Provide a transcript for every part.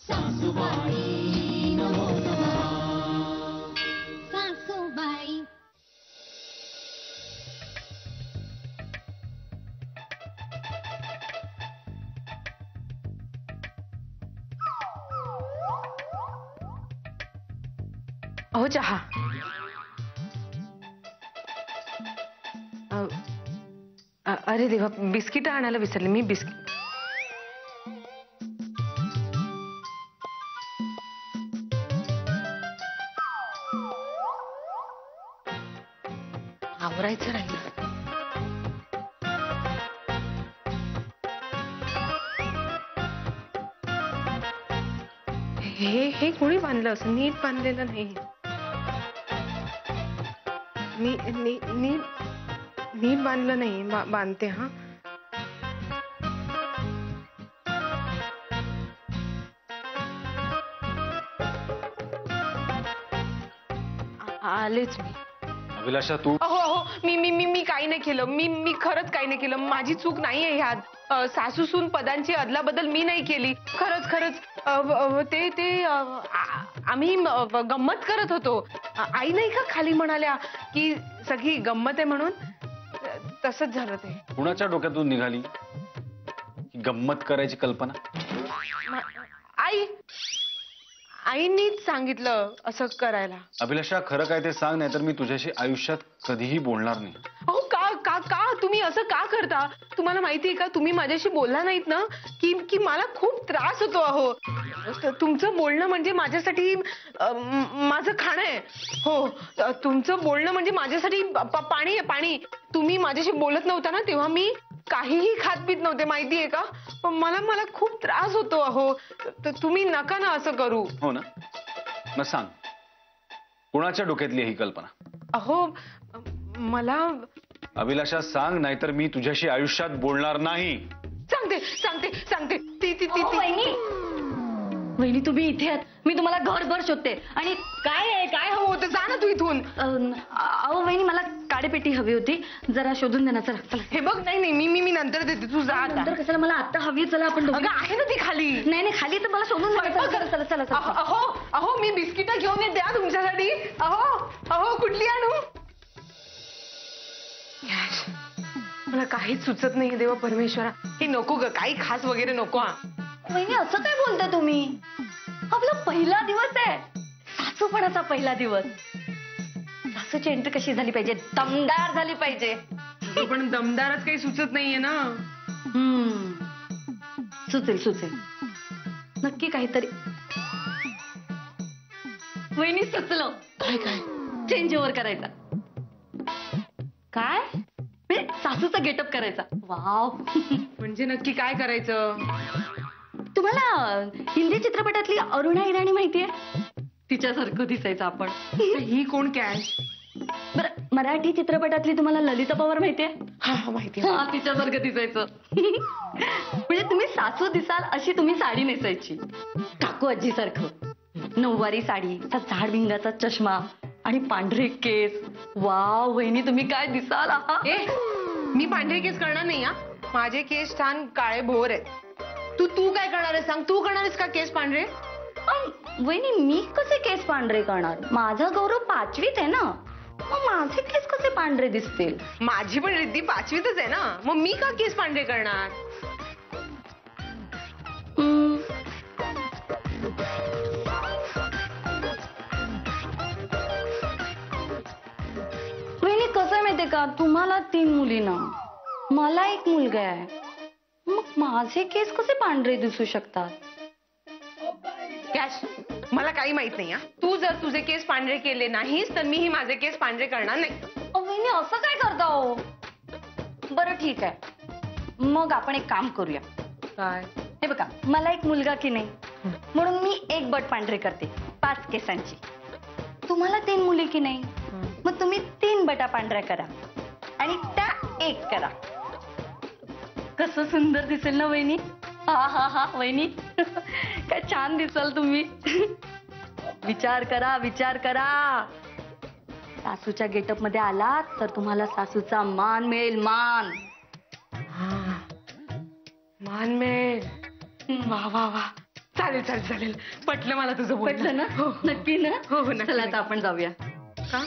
सासूबाई नमो नमः. सासूबाई. अहो चहा. अरे देवा, बिस्किट आणायला विसरले मी. बिस्किट आवरायचं राहिलं. हे कोणी बांधलं असं? नीट बांधलेलं नाही. नीट बांधलं नाही. बांधते हा. आलेच मी. अभिलाषा तू. हो मी काही नाही केलं. मी खरंच काही नाही केलं. माझी चूक नाहीये ह्यात. सासूसून पदांची अदलाबदल मी नाही केली. खरंच ते आम्ही गंमत करत होतो. आई नाही का खाली म्हणाल्या की सगळी गंमत आहे म्हणून. तसंच झालं ते. कुणाच्या डोक्यातून निघाली गंमत करायची कल्पना? आईनीच सांगितलं असं करायला. अभिलाषा खरं काय ते सांग, नाही तर मी तुझ्याशी आयुष्यात कधीही बोलणार नाही. अहो का तुम्ही असं का करता? तुम्हाला माहितीये का, तुम्ही माझ्याशी बोलला नाहीत ना की मला खूप त्रास होतो. अहो तुमचं बोलणं म्हणजे माझ्यासाठी माझं खाणं आहे. हो, तुमचं बोलणं म्हणजे माझ्यासाठी पाणी आहे, पाणी. तुम्ही माझ्याशी बोलत नव्हता ना तेव्हा मी काहीही खात पीत नव्हते, माहितीये का. पण मला खूप त्रास होतो. अहो तुम्ही नका ना असं करू. हो ना, मग सांग कुणाच्या डोक्यातली ही कल्पना? अहो मला. अभिलाषा सांग, नाहीतर मी तुझ्याशी आयुष्यात बोलणार नाही. सांगते. ती वहिनी तुम्ही इथे आहात. मी तुम्हाला घरभर शोधते. आणि काय हवं होतं? जा ना तू इथून. अहो वहिनी मला काडेपेटी हवी होती, जरा शोधून दे ना. चला. हे बघ, नाही मी नंतर देते. तू जा. नंतर कशाला? मला आता हवी. चला आपण. अगं आहे ना ती खाली. नाही खाली तर मला शोधून दे. चला. अहो मी बिस्किट घेऊन येते तुमच्यासाठी. अहो कुठली आणू? मला काहीच सुचत नाही देवा परमेश्वरा. हे नको ग, काही खास वगैरे नको. वहिनी असं काय बोलता तुम्ही? आपला पहिला दिवस आहे, सासूपणाचा पहिला दिवस. सासूची एंट्री कशी झाली पाहिजे? दमदार झाली पाहिजे. पण दमदारच काही सुचत नाहीये ना. सुचेल नक्की काहीतरी. वहिनी सुचलं. काय? चेंज ओव्हर करायचा. काय? सासूचा गेटअप करायचा. वाव. म्हणजे नक्की काय करायचं? तुम्हाला हिंदी चित्रपटातली अरुणा इराणी माहितीये? तिच्यासारखं दिसायचं आपण. ही कोण? कॅश. बरं, मराठी चित्रपटातली तुम्हाला ललिता पवार माहितीये? हा माहिती. तिच्यासारखं दिसायचं. म्हणजे तुम्ही सासू दिसाल अशी तुम्ही साडी नेसायची, काकू आजी सारखं. नऊवारी साडी, झाड भिंगाचा चष्मा आणि पांढरे केस. वाव वहिनी तुम्ही काय दिसाल. मी पांढरे केस करणार नाही. माझे केस छान काळे भोर आहेत. तू काय करणार आहे सांग? तू करणार आहेस का केस पांढरे? वहिनी मी कसे केस पांढरे करणार? माझा गौरव 5वीत आहे ना, मग माझे केस कसे पांढरे दिसतील? माझी पण रिद्धी 5वीतच आहे ना, मग मी का केस पांढरे करणार? वहिनी कसं माहितीये का, तुम्हाला 3 मुली ना, मला 1 मुलगा आहे. मग माझे केस कसे पांढरे दिसू शकतात? कॅश, मला काही माहित नाही. तू जर तुझे केस पांढरे केले नाहीस तर मीही माझे केस पांढरे करणार नाही. वहिनी असं काय करता हो? बरं ठीक आहे, मग आपण एक काम करूया. काय? हे बघा, मला 1 मुलगा की नाही, म्हणून मी 1 बट पांढरे करते 5 केसांची. तुम्हाला 3 मुली की नाही, मग तुम्ही 3 बटा पांढऱ्या करा आणि त्या 1 करा. कसं सुंदर दिसेल ना वहिनी? हा वहिनी काय छान दिसाल तुम्ही. विचार करा. सासूच्या गेटअप मध्ये आलात तर तुम्हाला सासूचा मान मिळेल. मान मिळेल. वा. चालेल चालेल चालेल, पटलं मला तुझं पटलं ना? हो नक्की ना? हो हो नक्की. चला आता आपण जाऊया. का?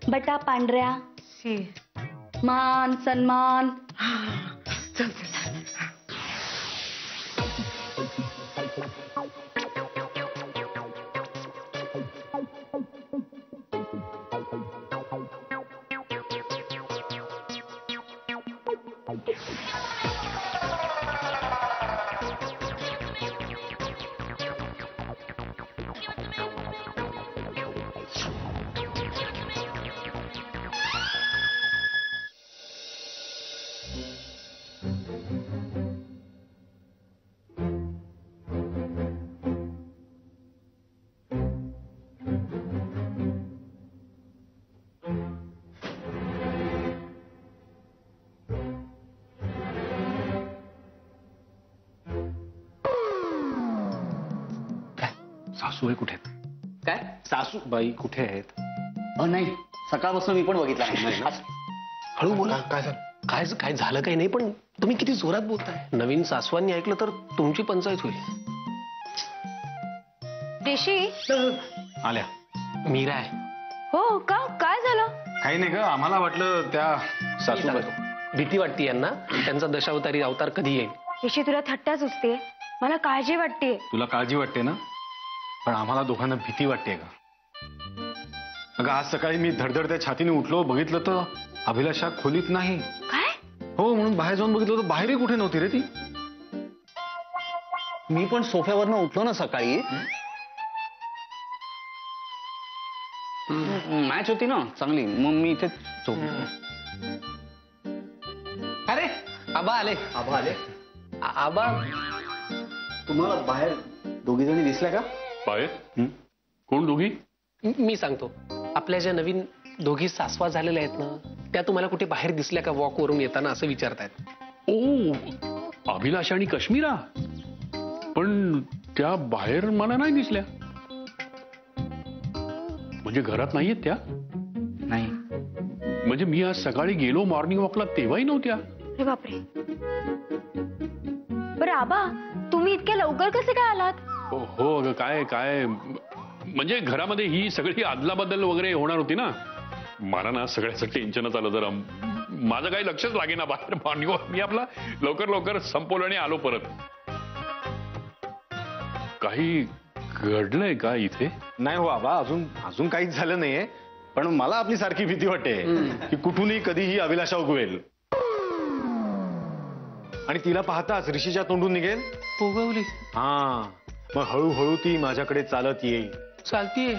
बटा पांढऱ्या, शी. मान सन्मान. चल चल चल. सासूबाई कुठे आहेत? काय सासूबाई कुठे आहेत? नाही, सकाळपासून मी पण बघितला नाही. हळू बोला. काय झालं? काय झालं काही नाही, पण तुम्ही किती जोरात बोलताय. नवीन सासवांनी ऐकलं तर तुमची पंचायत होईल. देशी. आल्या. मीरा आहे. हो का? काय झालं? काही नाही ग, आम्हाला वाटलं त्या सासूबाई. भीती वाटते यांना, त्यांचा दशावतारी अवतार कधी येईल. देशी तुला थट्टा सुचते, मला काळजी वाटते. तुला काळजी वाटते ना, पण आम्हाला दोघांना भीती वाटते का? अगं आज सकाळी मी धडधडत्या छातीने उठलो, बघितलं तर अभिलाषा खोलीत नाही. काय? हो, म्हणून बाहेर जाऊन बघितलं तर बाहेरही कुठे नव्हती रे ती. मी पण सोफ्यावरनं उठलो ना सकाळी, मॅच होती ना चांगली, मग मी इथे अरे आबा आले. आबा आले. आबा तुम्हाला बाहेर दोघी जणी दिसल्या का? बाहेर कोण दोघी? मी सांगतो, आपल्या ज्या नवीन दोघी सासवा झालेल्या आहेत ना, त्या तुम्हाला कुठे बाहेर दिसल्या का वॉक वरून येताना असं विचारतायत. ओ, अभिलाष आणि काश्मीरा. पण त्या बाहेर मला नाही दिसल्या. म्हणजे घरात नाहीयेत त्या? नाही. म्हणजे मी आज सकाळी गेलो मॉर्निंग वॉकला तेव्हाही नव्हत्या. अरे बापरे. बरं आबा, तुम्ही इतक्या लवकर कसे काय आलात? हो अगं, काय काय म्हणजे घरामध्ये ही सगळी अदलाबदल वगैरे होणार होती ना, मला ना सगळ्याचं टेन्शनच आलं. जरा माझं काही लक्षच लागे ना बाहेर मॉर्निंग वॉक. मी आपला लवकर संपवलं आणि आलो परत. काही घडलंय का इथे? नाही हो आबा, अजून काहीच झालं नाहीये, पण मला आपली सारखी भीती वाटते की कुठूनही कधीही अभिलाषा उगवेल आणि तिला पाहताच ऋषीच्या तोंडून निघेल पोगवली. हा, मग हळूहळू ती माझ्याकडे चालत येईल. चालतीये.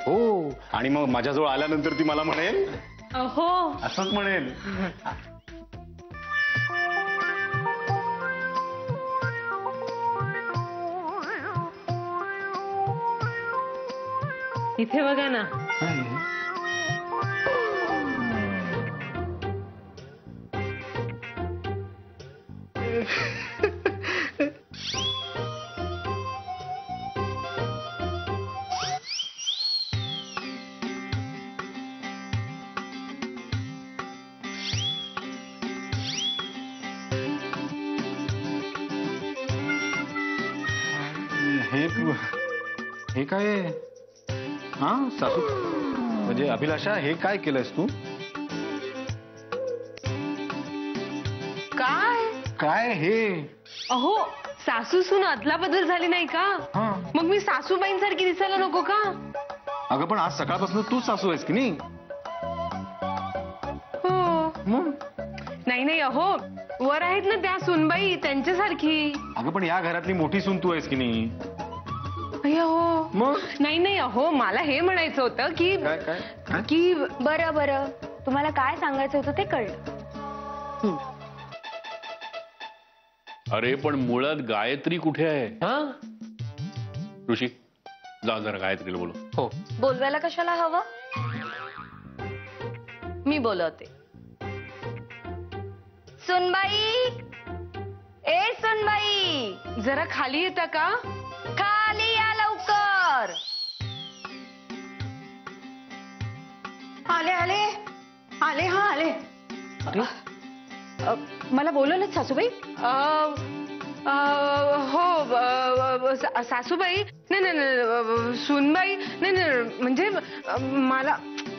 हो, आणि मग माझ्याजवळ आल्यानंतर ती मला म्हणेल, हो. असंच म्हणेल, इथे बघा ना. हे काय? हा सासू, म्हणजे अभिलाषा, हे काय केलंयस तू? काय हे? अहो, सासू सून अदला बदल झाली नाही का? हा. मग मी सासूबाईंसारखी दिसायला नको का? अगं पण आज सकाळपासून तूच सासू आहेस की नाही? हो. मग नाही अहो, वर आहेत ना त्या सुनबाई, त्यांच्यासारखी. अगं पण या घरातली मोठी सून तू आहेस की नाही? अहो, मग नाही अहो, मला हे म्हणायचं होतं की काय काय की बरं, तुम्हाला काय सांगायचं होतं ते कळलं. अरे पण मुळात गायत्री कुठे आहे? हा. ऋषी, जा जरा गायत्रीला बोलू. हो. बोलवायला कशाला हवं? मी बोलवते. सुनबाई, ए सुनबाई, जरा खाली येता का? खाली या लवकर. आले. अरे मला बोलवलं सासूबाई? हो सासूबाई नाही नाही नाही सुनबाई नाही नाही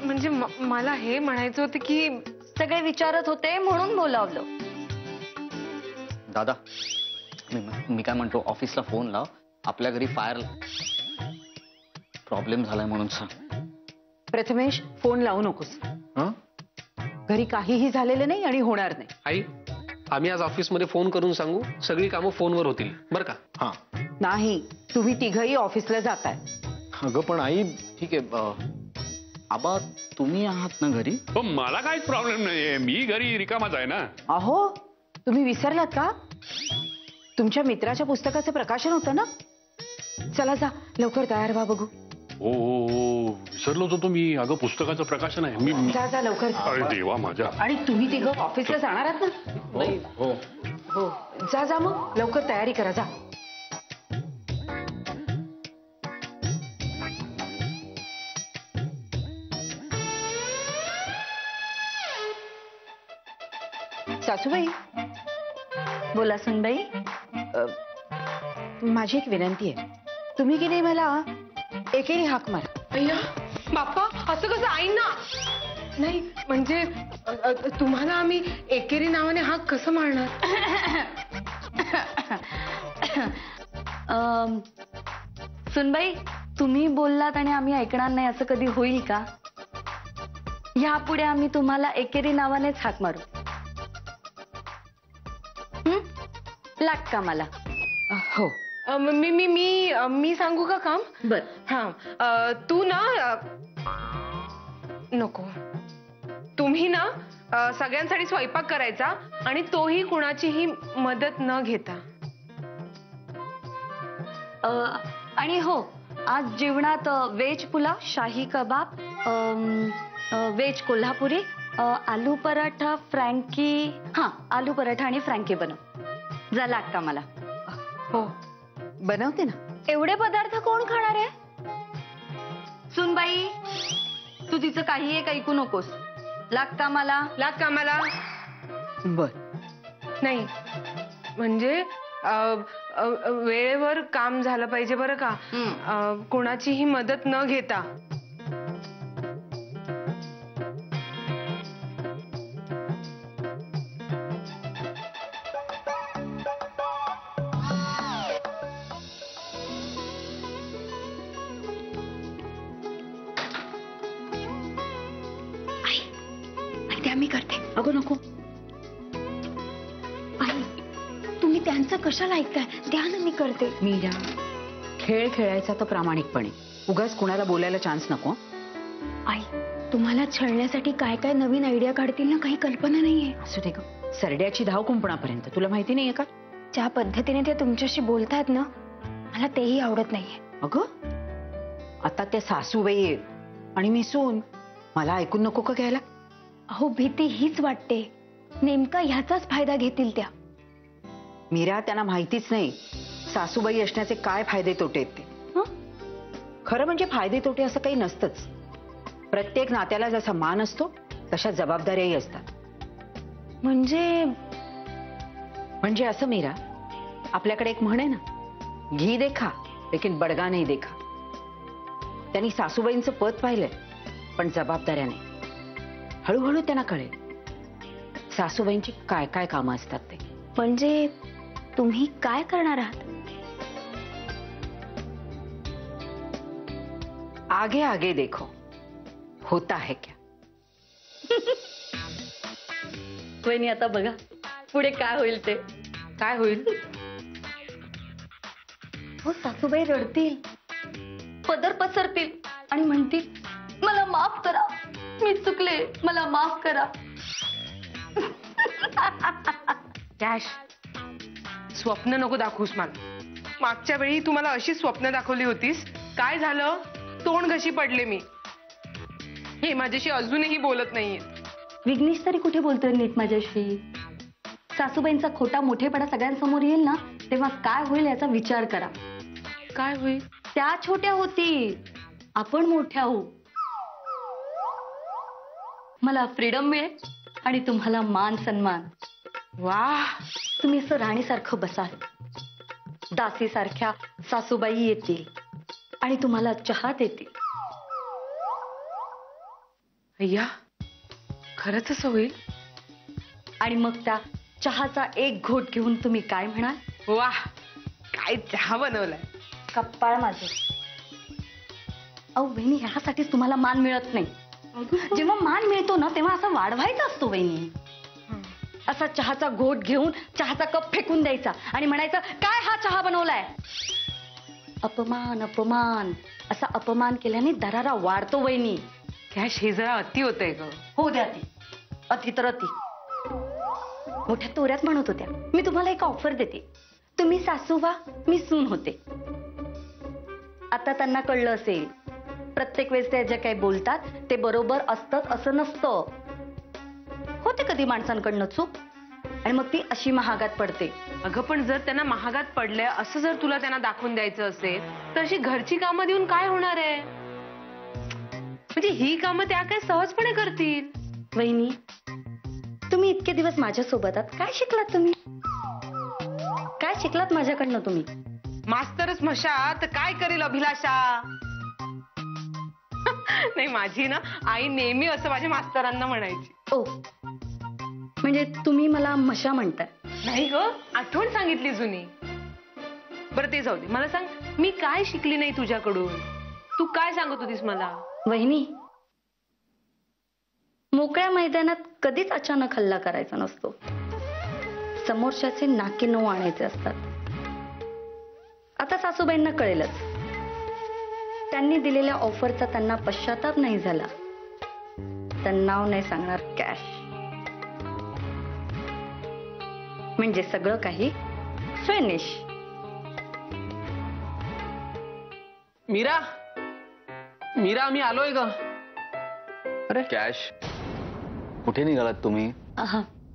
म्हणजे मला हे म्हणायचं होतं की सगळे विचारत होते म्हणून बोलावलं. दादा मी काय म्हणतो, ऑफिसला फोन लाव, आपल्या घरी फायर प्रॉब्लेम झालाय म्हणून सांग. प्रथमेश, फोन लावू नकोस. हं? घरी काहीही झालेलं नाही आणि होणार नाही. आई, आम्ही आज ऑफिसमध्ये फोन करून सांगू, सगळी कामं फोनवर होतील बरं का. हा नाही, तुम्ही तिघही ऑफिसला जाताय. अगं पण आई, ठीक आहे. आबा तुम्ही आहात ना घरी? पण मला काहीच प्रॉब्लेम नाहीये, मी घरी रिकामाच आहे ना. अहो, तुम्ही विसरलात का? तुमच्या मित्राच्या पुस्तकाचं प्रकाशन होतं ना. चला जा, लवकर तयार व्हा बघू. हो हो हो, विसरलोच होतो मी. अगं पुस्तकाचं प्रकाशन आहे. मी जा जा लवकर. अरे देवा माझ्या. आणि तुम्ही तिघं ऑफिसला जाणार आहात ना? हो. हो, जा जा मग लवकर तयारी करा, जा. सासूबाई, बोला सुनबाई. माझी एक विनंती आहे. तुम्ही की नाही मला एकेरी हाक मारा. अय्या बाप्पा, असं कसं आईंना नाही म्हणजे तुम्हाला आम्ही एकेरी नावाने हाक कसं मारणार? सुनबाई, तुम्ही बोललात आणि आम्ही ऐकणार नाही असं कधी होईल का? यापुढे आम्ही तुम्हाला एकेरी नावानेच हाक मारू. लाग का मला? हो. मी मी मी मी सांगू का काम? बर. हा, तू ना नको, तुम्ही ना सगळ्यांसाठी स्वयंपाक करायचा आणि तोही कुणाचीही मदत न घेता. आणि हो, आज जेवणात व्हेज पुलाव, शाही कबाब, व्हेज कोल्हापुरी, आलू पराठा, फ्रँकी. हा, आलू पराठा आणि फ्रँकी बनव. जा, लाग का मला? हो, बनवते ना. एवढे पदार्थ कोण खाणार आहे? सुनबाई, तू तिचं काही एक ऐकू नकोस. लाग का मला? लाग कामाला. बर. नाही म्हणजे वेळेवर काम झालं पाहिजे बरं का. कोणाचीही मदत न घेता. मी करते. अगो नको. आई, तुम्ही त्यांचं कशाला ऐकताय? द्या ना, मी करते. मीरा, खेळ खेळायचा तर प्रामाणिकपणे, उगाच कुणाला बोलायला चान्स नको. आई, तुम्हाला छळण्यासाठी काय काय नवीन आयडिया काढतील ना, काही कल्पना नाहीये. असू दे ग, सरड्याची धाव कुंपणापर्यंत. तुला माहिती नाहीये का? ज्या पद्धतीने ते तुमच्याशी बोलतायत ना, मला तेही आवडत नाहीये. अगं, आता त्या सासूबाई आहेत आणि मी सून, मला ऐकून नको का घ्यायला? अहो, भीती हीच वाटते, नेमका ह्याचाच फायदा घेतील त्या. मीरा, त्यांना माहितीच नाही सासूबाई असण्याचे काय फायदे तोटे आहेत ते. खरं म्हणजे फायदे तोटे असं काही नसतंच. प्रत्येक नात्याला जसा मान असतो तशा जबाबदाऱ्याही असतात. म्हणजे असं मीरा, आपल्याकडे एक म्हण आहे ना, घी देखा लेकिन बडगा नाही देखा. त्यांनी सासूबाईंचं पद पाहिलंय, पण जबाबदाऱ्या नाही. हळूहळू त्यांना कळेल सासूबाईंची काय काय कामं असतात ते. म्हणजे तुम्ही काय करणार आहात? आगे आगे देखो, होता है क्या. वहिनी, आता बघा पुढे काय होईल ते. काय होईल? हो, सासूबाई रडतील, पदर पसरतील आणि म्हणतील, मला माफ करा, मी चुकले, मला माफ करा. कॅश, स्वप्न नको दाखवूस मला. मागच्या वेळी तू मला अशी स्वप्न दाखवली होतीस, काय झालं? तोंड घशी पडले मी. हे माझ्याशी अजूनही बोलत नाहीये. विघ्नेश तरी कुठे बोलतोय नीट माझ्याशी? सासूबाईंचा खोटा मोठेपणा सगळ्यांसमोर येईल ना, तेव्हा काय होईल याचा विचार करा. काय होईल? त्या छोट्या होतील, आपण मोठ्या होऊ. मला फ्रीडम मिळेल आणि तुम्हाला मान सन्मान. वाह, तुम्ही असं राणीसारखं बसाल. दासीसारख्या सासूबाई येतील आणि तुम्हाला चहा देतील. अय्या, खरंच असं होईल? आणि मग त्या चहाचा एक घोट घेऊन तुम्ही काय म्हणाल? वा, काय चहा बनवलाय. कप्पाळ माझे. अहो वहिनी, ह्यासाठीच तुम्हाला मान मिळत नाही. जेव्हा मान मिळतो ना तेव्हा असा वाढवायचा असतो वहिनी. असा चहाचा घोट घेऊन चहाचा कप फेकून द्यायचा आणि म्हणायचं, काय हा चहा बनवलाय? अपमान अपमान. असा अपमान केल्याने दरारा वाढतो वहिनी. कॅश, हे जरा अति होतंय ग. हो द्या ती. अति तर अति. मोठ्या तोऱ्यात म्हणत होत्या, मी तुम्हाला एक ऑफर देते, तुम्ही सासू व्हा, मी सून होते. आता त्यांना कळलं असेल, प्रत्येक वेळेस ते जे काही बोलतात ते बरोबर असतं असं नसतं. होते कधी माणसांकडनं चूक आणि मग ती अशी महागात पडते. अगं पण जर त्यांना महागात पडलंय असं जर तुला त्यांना दाखवून द्यायचं असेल तर अशी घरची कामं देऊन काय होणार आहे? म्हणजे ही कामं त्या काय सहजपणे करतील. वहिनी, तुम्ही इतके दिवस माझ्यासोबत आहात, काय शिकलात तुम्ही? काय शिकलात माझ्याकडनं तुम्ही? मास्तरच म्हशा तर काय करेल अभिलाषा? नाही, माझी ना आई नेहमी असं माझ्या मास्तरांना म्हणायची. ओ, म्हणजे तुम्ही मला मशा म्हणताय? नाही ग, आठवण सांगितली जुनी. बरं ते जाऊ दे, मला सांग, मी काय शिकली नाही तुझ्याकडून? तू काय सांगत होतीस मला? वहिनी, मोकळ्या मैदानात कधीच अचानक हल्ला करायचा नसतो. समोरच्याचे नाके नऊ आणायचे असतात. आता सासूबाईंना कळेलच. त्यांनी दिलेल्या ऑफरचा त्यांना पश्चाताप नाही झाला तर नाव नाही सांगणार कॅश. म्हणजे सगळं काही फिनिश. मीरा, मीरा, मी आलोय ग. अरे कॅश, कुठे निघालात तुम्ही?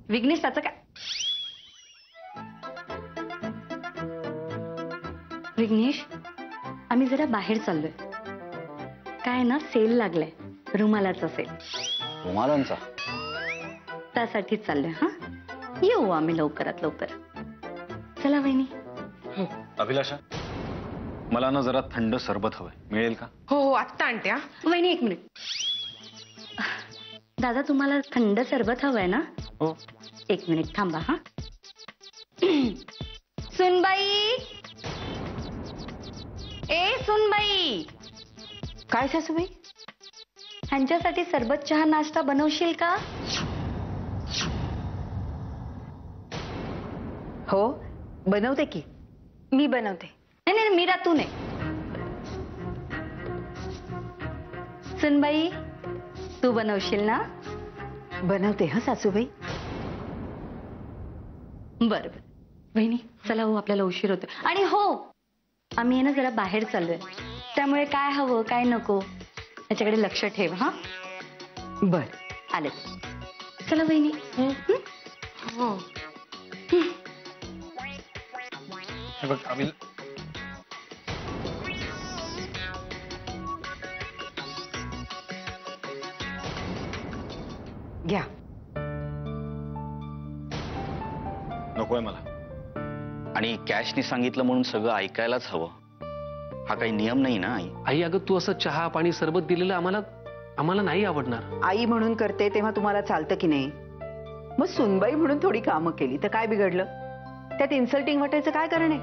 विघ्नेश, त्याचं काय? विघ्नेश, आम्ही जरा बाहेर चाललोय. काय ना, सेल लागलाय, रुमालाचा सेल. रुमालांचा? त्यासाठीच चाललोय. हा, येऊ आम्ही लवकरात लवकर. चला वहिनी. अभिलाषा, मला ना जरा थंड सरबत हवंय, मिळेल का? हो हो, आत्ता आणते. हा वहिनी, एक मिनिट. दादा, तुम्हाला थंड सरबत हवंय ना? हो. एक मिनिट थांबा. हा, सुनबाई, ए सुनबाई. काय सासूबाई? ह्यांच्यासाठी सरबत चहा नाश्ता बनवशील का? हो, बनवते की. मी बनवते. नाही नाही, मीरा तू नाही. सुनबाई, तू बनवशील ना? बनवते हा सासूबाई. बरं बरं. वहिनी, चला हो, आपल्याला उशीर होतो. आणि हो, आम्ही आहे ना जरा बाहेर चाललोय, त्यामुळे काय हवं काय नको याच्याकडे लक्ष ठेव. हा, बर. आले. चला वहिनी. हो. हे बघ अभिल, घ्या. नकोय मला. आणि कॅशनी सांगितलं म्हणून सगळं ऐकायलाच हवं, हा काही नियम नाही ना आई? आई, अगं तू असं चहा पाणी सरबत दिलेलं आम्हाला नाही आवडणार. आई म्हणून करते तेव्हा तुम्हाला चालतं की नाही? मग सुनबाई म्हणून थोडी कामं केली तर काय बिघडलं? त्यात इन्सल्टिंग वाटायचं काय कारण आहे?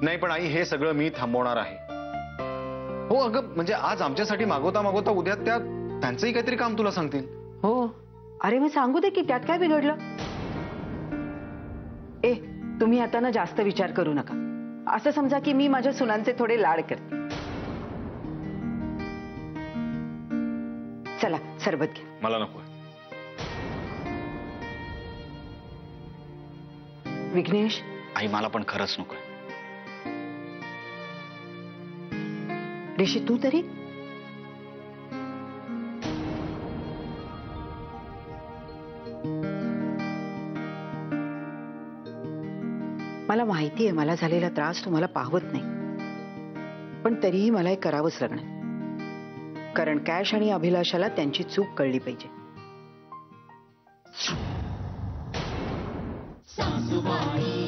नाही पण आई, हे सगळं मी थांबवणार आहे. हो अगं, म्हणजे आज आमच्यासाठी मागवता मागवता उद्या त्यांचंही काहीतरी काम तुला सांगतील. हो. अरे मग सांगू दे की, त्यात काय बिघडलं? ए, तुम्ही आता ना जास्त विचार करू नका. असं समजा की मी माझ्या सुनांचे थोडे लाड करते. चला सरबत घ्या. मला नकोय. विघ्नेश. आई, मला पण खरंच नकोय. ऋषी, तू तरी? मला माहिती आहे मला झालेला त्रास तुम्हाला पाहवत नाही, पण तरीही मला हे करावंच लागणार, कारण कॅश आणि अभिलाषाला त्यांची चूक कळली पाहिजे. सासूबाई